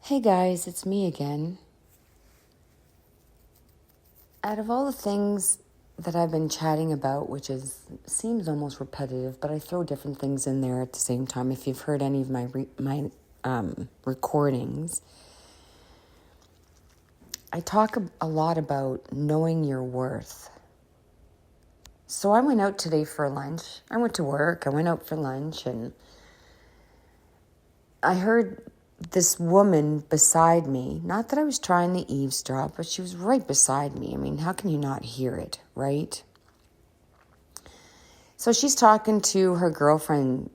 Hey guys, it's me again. Out of all the things that I've been chatting about, which seems almost repetitive, but I throw different things in there at the same time. If you've heard any of my recordings, I talk a lot about knowing your worth. So I went out today for lunch. I went to work. I went out for lunch, and I heard this woman beside me, not that I was trying to eavesdrop, but she was right beside me. I mean, how can you not hear it, right? So she's talking to her girlfriend,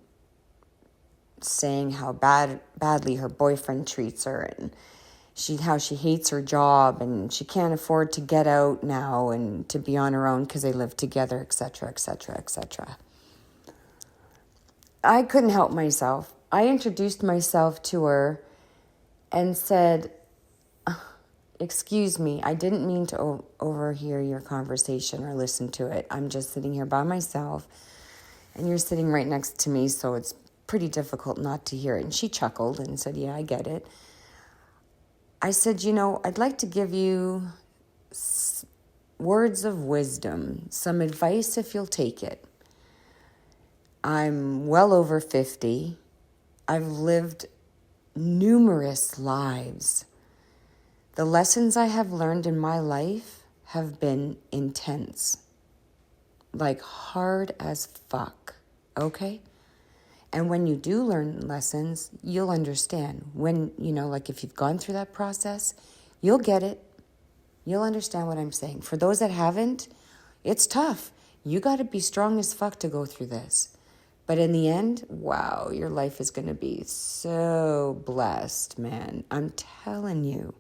saying how badly her boyfriend treats her, and how she hates her job, and she can't afford to get out now and to be on her own because they live together, etc., etc., etc. I couldn't help myself. I introduced myself to her and said, "Excuse me, I didn't mean to overhear your conversation or listen to it. I'm just sitting here by myself, and you're sitting right next to me, so it's pretty difficult not to hear it." And she chuckled and said, "Yeah, I get it." I said, I'd like to give you words of wisdom, some advice if you'll take it. I'm well over 50. I've lived numerous lives. The lessons I have learned in my life have been intense, like hard as fuck, okay? And when you do learn lessons, you'll understand. When, like if you've gone through that process, you'll get it. You'll understand what I'm saying. For those that haven't, it's tough. You got to be strong as fuck to go through this. But in the end, wow, your life is going to be so blessed, man. I'm telling you.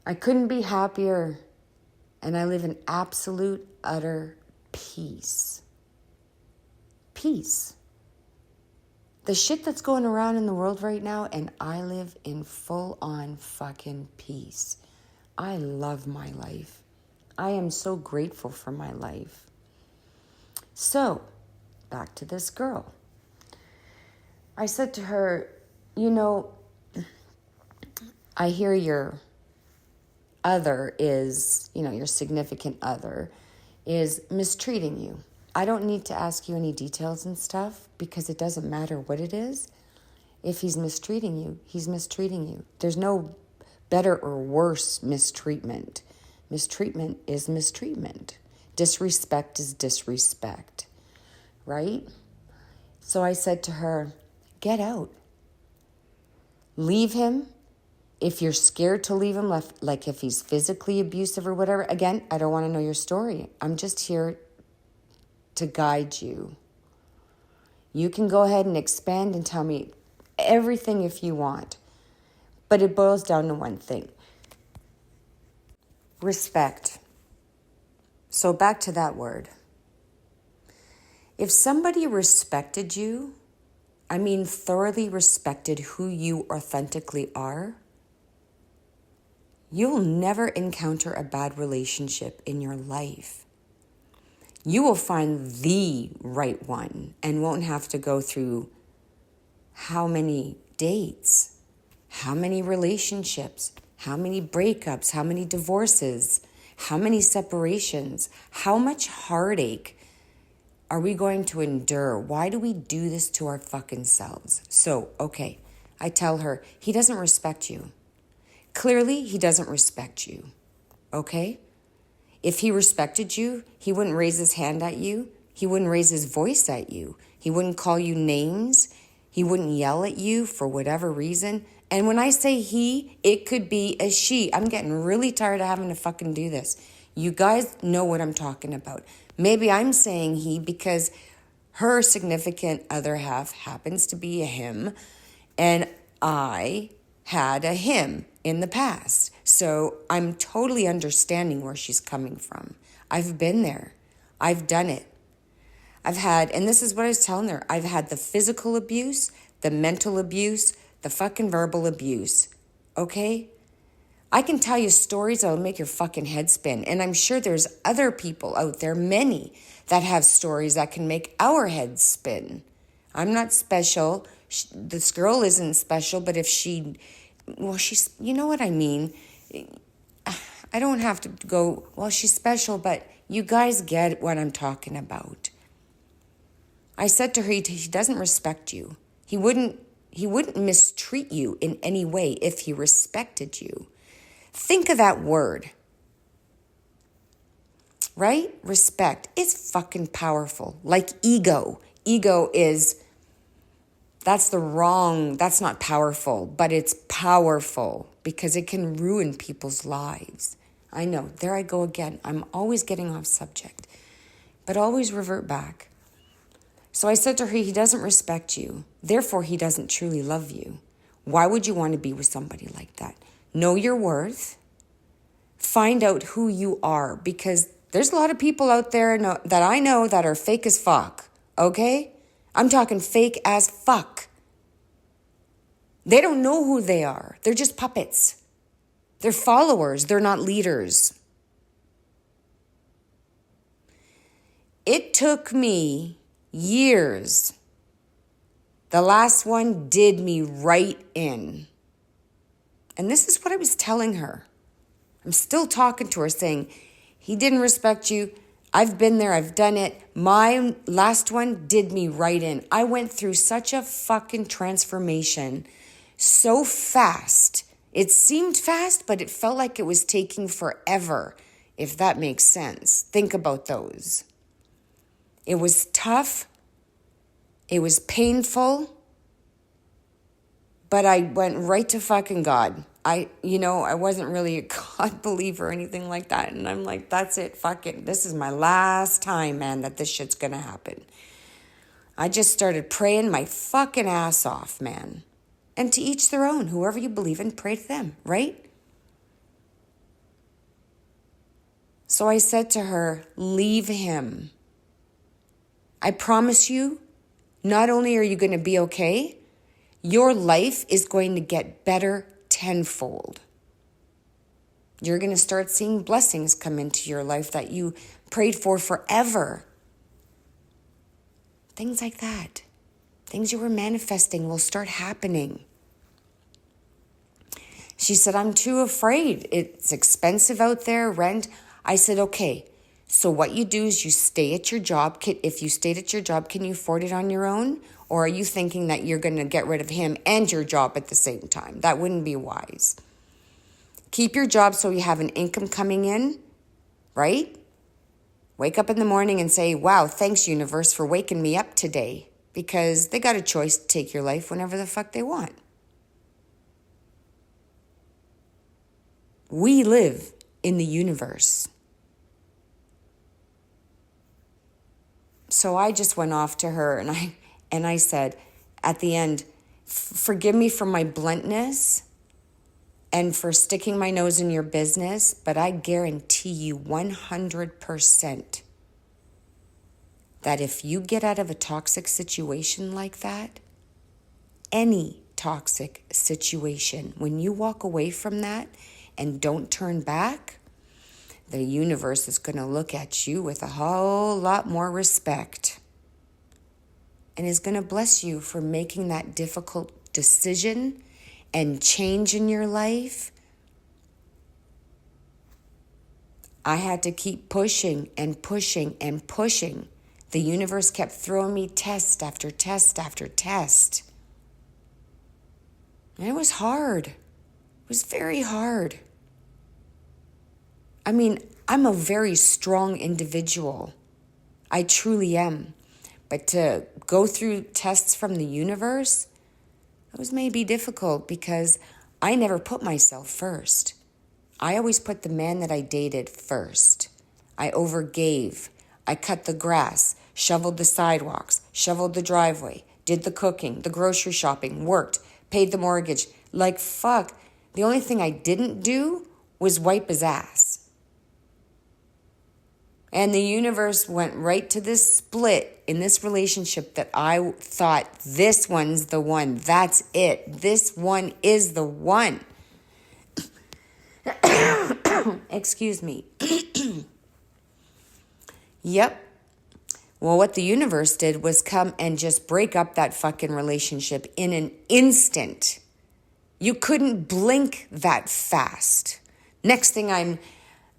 I couldn't be happier, and I live in absolute, utter peace. Peace. The shit that's going around in the world right now, and I live in full-on fucking peace. I love my life. I am so grateful for my life. So, back to this girl. I said to her, I hear your other is, your significant other is mistreating you. I don't need to ask you any details and stuff because it doesn't matter what it is. If he's mistreating you, he's mistreating you. There's no better or worse mistreatment. Mistreatment is mistreatment. Disrespect is disrespect, right? So I said to her, get out. Leave him. If you're scared to leave him, like if he's physically abusive or whatever, again, I don't want to know your story. I'm just here to guide you. You can go ahead and expand and tell me everything if you want. But it boils down to one thing. Respect. So back to that word. If somebody respected you, thoroughly respected who you authentically are, you'll never encounter a bad relationship in your life. You will find the right one and won't have to go through how many dates, how many relationships, how many breakups, how many divorces, how many separations, how much heartache are we going to endure? Why do we do this to our fucking selves? So, okay, I tell her, he doesn't respect you. Clearly, he doesn't respect you, okay? If he respected you, he wouldn't raise his hand at you. He wouldn't raise his voice at you. He wouldn't call you names. He wouldn't yell at you for whatever reason. And when I say he, it could be a she. I'm getting really tired of having to fucking do this. You guys know what I'm talking about. Maybe I'm saying he because her significant other half happens to be a him, and I had a him in the past. So I'm totally understanding where she's coming from. I've been there. I've done it. And this is what I was telling her, I've had the physical abuse, the mental abuse, the fucking verbal abuse. Okay? I can tell you stories that will make your fucking head spin. And I'm sure there's other people out there, many, that have stories that can make our heads spin. I'm not special. This girl isn't special, but if she's, you know what I mean? I don't have to go, well, she's special, but you guys get what I'm talking about. I said to her, he doesn't respect you. He wouldn't mistreat you in any way if he respected you. Think of that word. Right? Respect. It's fucking powerful. Like ego. Ego that's not powerful, but it's powerful because it can ruin people's lives. I know, there I go again. I'm always getting off subject, but always revert back. So I said to her, he doesn't respect you. Therefore, he doesn't truly love you. Why would you want to be with somebody like that? Know your worth. Find out who you are, because there's a lot of people out there that I know that are fake as fuck, okay? I'm talking fake as fuck. They don't know who they are. They're just puppets. They're followers. They're not leaders. It took me years. The last one did me right in. And this is what I was telling her. I'm still talking to her saying, he didn't respect you. I've been there. I've done it. My last one did me right in. I went through such a fucking transformation so fast. It seemed fast, but it felt like it was taking forever, if that makes sense. Think about those. It was tough. It was painful. But I went right to fucking God. I wasn't really a God believer or anything like that. And I'm like, that's it, fuck it. This is my last time, man, that this shit's gonna happen. I just started praying my fucking ass off, man. And to each their own. Whoever you believe in, pray to them, right? So I said to her, leave him. I promise you, not only are you going to be okay, your life is going to get better tenfold. You're going to start seeing blessings come into your life that you prayed for forever. Things like that. Things you were manifesting will start happening. She said, I'm too afraid. It's expensive out there, rent. I said, okay, so what you do is you stay at your job. If you stayed at your job, can you afford it on your own? Or are you thinking that you're going to get rid of him and your job at the same time? That wouldn't be wise. Keep your job so you have an income coming in, right? Wake up in the morning and say, wow, thanks, universe, for waking me up today. Because they got a choice to take your life whenever the fuck they want. We live in the universe. So I just went off to her and I said at the end, forgive me for my bluntness and for sticking my nose in your business, but I guarantee you 100% that if you get out of a toxic situation like that, any toxic situation, when you walk away from that and don't turn back, the universe is going to look at you with a whole lot more respect and is going to bless you for making that difficult decision and change in your life. I had to keep pushing and pushing and pushing. The universe kept throwing me test after test after test. And it was hard. It was very hard. I mean, I'm a very strong individual. I truly am. But to go through tests from the universe, it was maybe difficult because I never put myself first. I always put the man that I dated first. I overgave. I cut the grass, shoveled the sidewalks, shoveled the driveway, did the cooking, the grocery shopping, worked, paid the mortgage. Like, fuck. The only thing I didn't do was wipe his ass. And the universe went right to this split in this relationship that I thought, this one's the one. That's it. This one is the one. Excuse me. Yep. Well, what the universe did was come and just break up that fucking relationship in an instant. You couldn't blink that fast. Next thing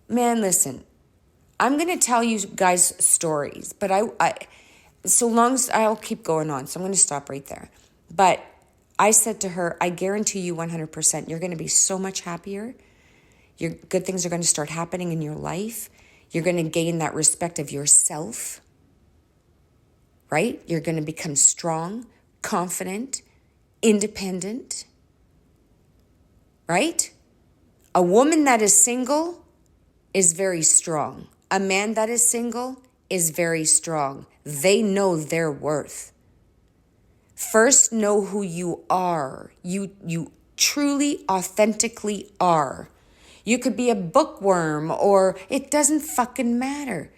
man, listen, I'm going to tell you guys stories, but I'll keep going on, so I'm going to stop right there. But I said to her, I guarantee you 100%, you're going to be so much happier. Your good things are going to start happening in your life. You're going to gain that respect of yourself, right? You're going to become strong, confident, independent, right? A woman that is single is very strong. A man that is single is very strong. They know their worth. First, know who you are. You truly, authentically are. You could be a bookworm, or it doesn't fucking matter.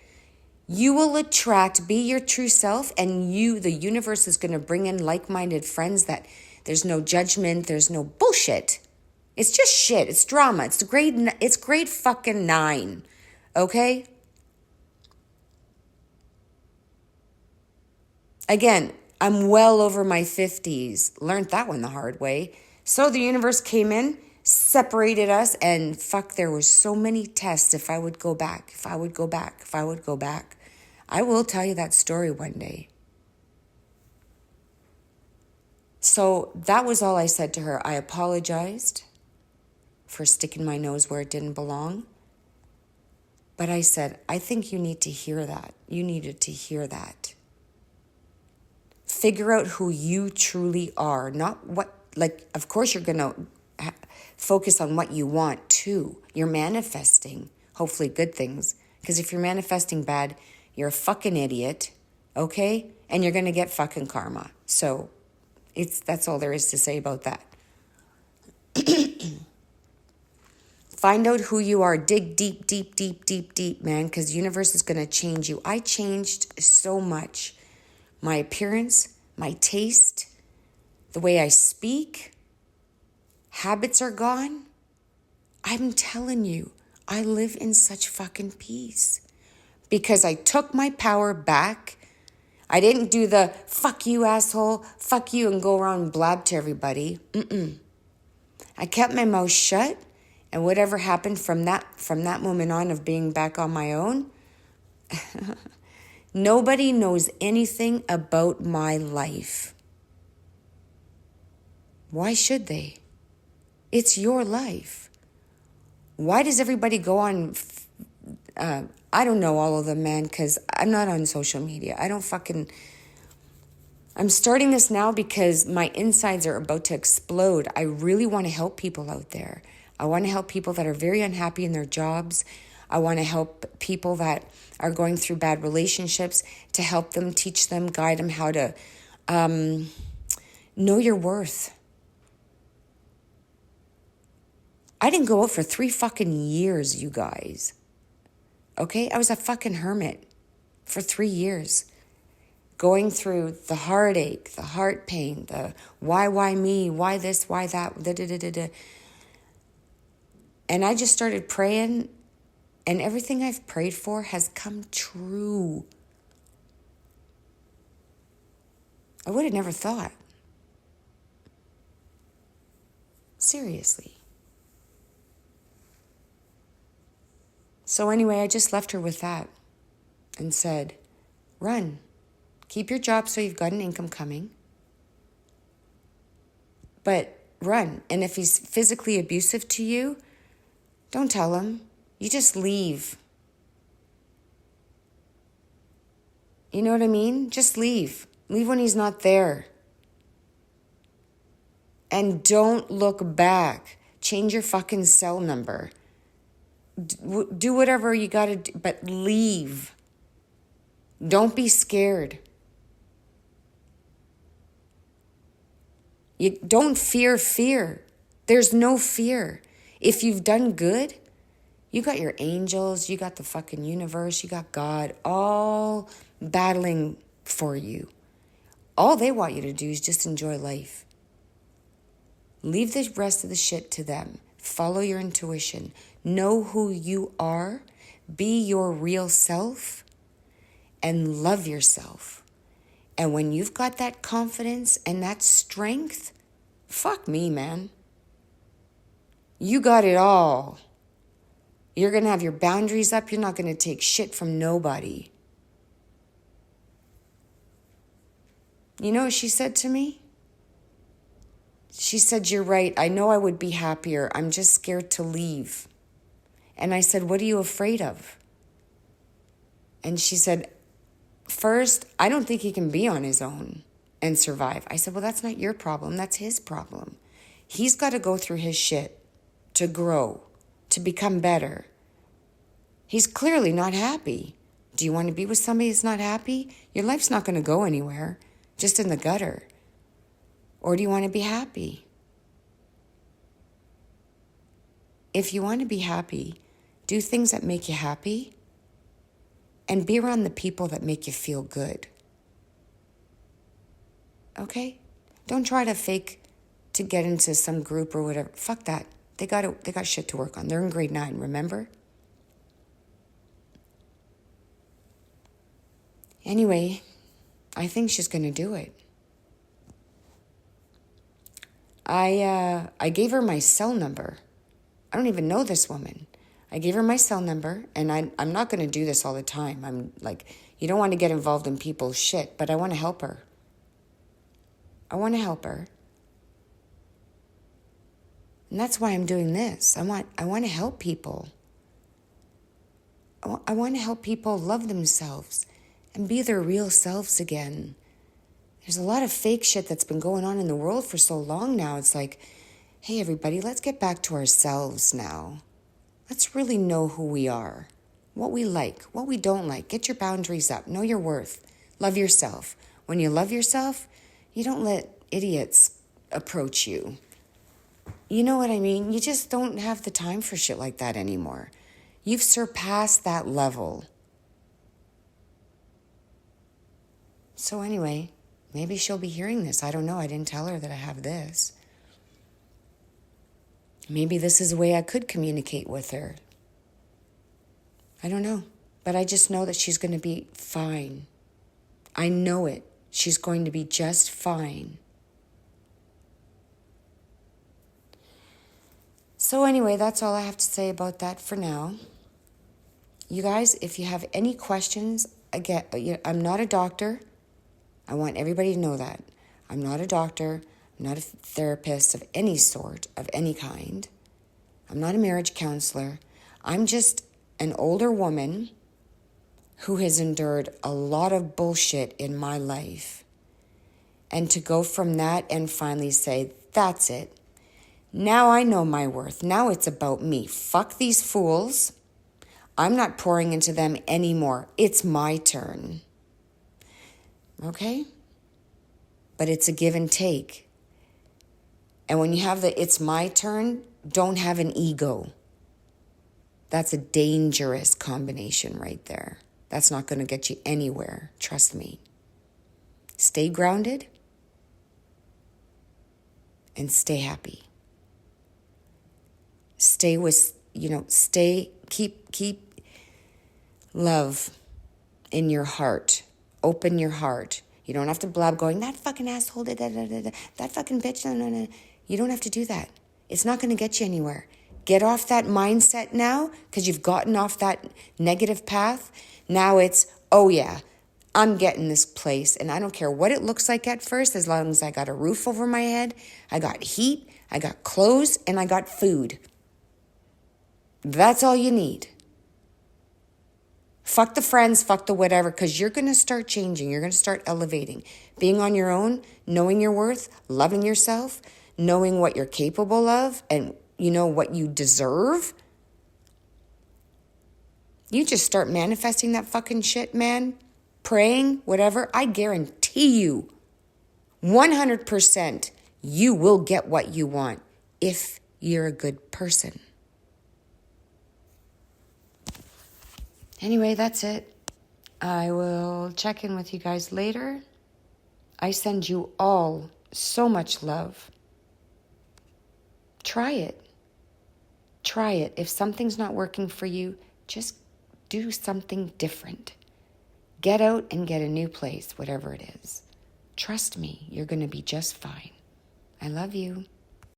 You will attract, be your true self, and the universe is going to bring in like-minded friends that there's no judgment, there's no bullshit. It's just shit. It's drama. It's grade fucking 9. Okay? Again, I'm well over my 50s. Learned that one the hard way. So the universe came in, separated us, and there was so many tests if I would go back. I will tell you that story one day. So that was all I said to her. I apologized for sticking my nose where it didn't belong. But I said, I think you need to hear that. You needed to hear that. Figure out who you truly are. Not what, of course you're going to focus on what you want too. You're manifesting, hopefully good things. Because if you're manifesting bad, you're a fucking idiot, okay? And you're going to get fucking karma. So that's all there is to say about that. Find out who you are. Dig deep, deep, deep, deep, deep, man, because the universe is going to change you. I changed so much. My appearance, my taste, the way I speak, habits are gone. I'm telling you, I live in such fucking peace because I took my power back. I didn't do the fuck you, asshole, fuck you, and go around and blab to everybody. I kept my mouth shut. And whatever happened from that moment on of being back on my own, nobody knows anything about my life. Why should they? It's your life. Why does everybody go on? I don't know all of them, man, because I'm not on social media. I'm starting this now because my insides are about to explode. I really want to help people out there. I want to help people that are very unhappy in their jobs. I want to help people that are going through bad relationships, to help them, teach them, guide them how to know your worth. I didn't go out for 3 fucking years, you guys. Okay? I was a fucking hermit for 3 years. Going through the heartache, the heart pain, the why me, why this, why that, da-da-da-da-da. And I just started praying, and everything I've prayed for has come true. I would have never thought. Seriously. So anyway, I just left her with that and said, run. Keep your job so you've got an income coming. But run. And if he's physically abusive to you, don't tell him. You just leave. You know what I mean? Just leave. Leave when he's not there. And don't look back. Change your fucking cell number. Do whatever you gotta do, but leave. Don't be scared. You don't fear. There's no fear. If you've done good, you got your angels, you got the fucking universe, you got God, all battling for you. All they want you to do is just enjoy life. Leave the rest of the shit to them. Follow your intuition. Know who you are. Be your real self. and love yourself. And when you've got that confidence and that strength, fuck me, man. You got it all. You're going to have your boundaries up. You're not going to take shit from nobody. You know what she said to me? She said, "You're right. I know I would be happier. I'm just scared to leave." And I said, "What are you afraid of?" And she said, "First, I don't think he can be on his own and survive." I said, "Well, that's not your problem. That's his problem. He's got to go through his shit to grow, to become better. He's clearly not happy. Do you want to be with somebody that's not happy? Your life's not going to go anywhere, just in the gutter. Or do you want to be happy? If you want to be happy, do things that make you happy and be around the people that make you feel good. Okay? Don't try to fake to get into some group or whatever. Fuck that. They got shit to work on. They're in grade 9, remember? Anyway, I think she's going to do it. I gave her my cell number. I don't even know this woman. I gave her my cell number, and I'm not going to do this all the time. I'm like, you don't want to get involved in people's shit, but I want to help her. I want to help her. And that's why I'm doing this. I want to help people. I want to help people love themselves and be their real selves again. There's a lot of fake shit that's been going on in the world for so long now. It's like, hey, everybody, let's get back to ourselves now. Let's really know who we are, what we like, what we don't like. Get your boundaries up. Know your worth. Love yourself. When you love yourself, you don't let idiots approach you. You know what I mean? You just don't have the time for shit like that anymore. You've surpassed that level. So anyway, maybe she'll be hearing this. I don't know. I didn't tell her that I have this. Maybe this is a way I could communicate with her. I don't know. But I just know that she's going to be fine. I know it. She's going to be just fine. So anyway, that's all I have to say about that for now. You guys, if you have any questions, again, I'm not a doctor. I want everybody to know that. I'm not a doctor. I'm not a therapist of any sort, of any kind. I'm not a marriage counselor. I'm just an older woman who has endured a lot of bullshit in my life. And to go from that and finally say, that's it. Now I know my worth. Now it's about me. Fuck these fools. I'm not pouring into them anymore. It's my turn. Okay? But it's a give and take. And when you have the it's my turn, don't have an ego. That's a dangerous combination right there. That's not going to get you anywhere. Trust me. Stay grounded and stay happy. Stay with, keep love in your heart. Open your heart. You don't have to blab going, that fucking asshole, that fucking bitch, no. You don't have to do that. It's not going to get you anywhere. Get off that mindset now, because you've gotten off that negative path. Now it's, oh yeah, I'm getting this place, and I don't care what it looks like at first, as long as I got a roof over my head, I got heat, I got clothes, and I got food. That's all you need. Fuck the friends, fuck the whatever, because you're going to start changing. You're going to start elevating. Being on your own, knowing your worth, loving yourself, knowing what you're capable of, and what you deserve. You just start manifesting that fucking shit, man. Praying, whatever. I guarantee you, 100%, you will get what you want if you're a good person. Anyway, that's it. I will check in with you guys later. I send you all so much love. Try it. Try it. If something's not working for you, just do something different. Get out and get a new place, whatever it is. Trust me, you're going to be just fine. I love you.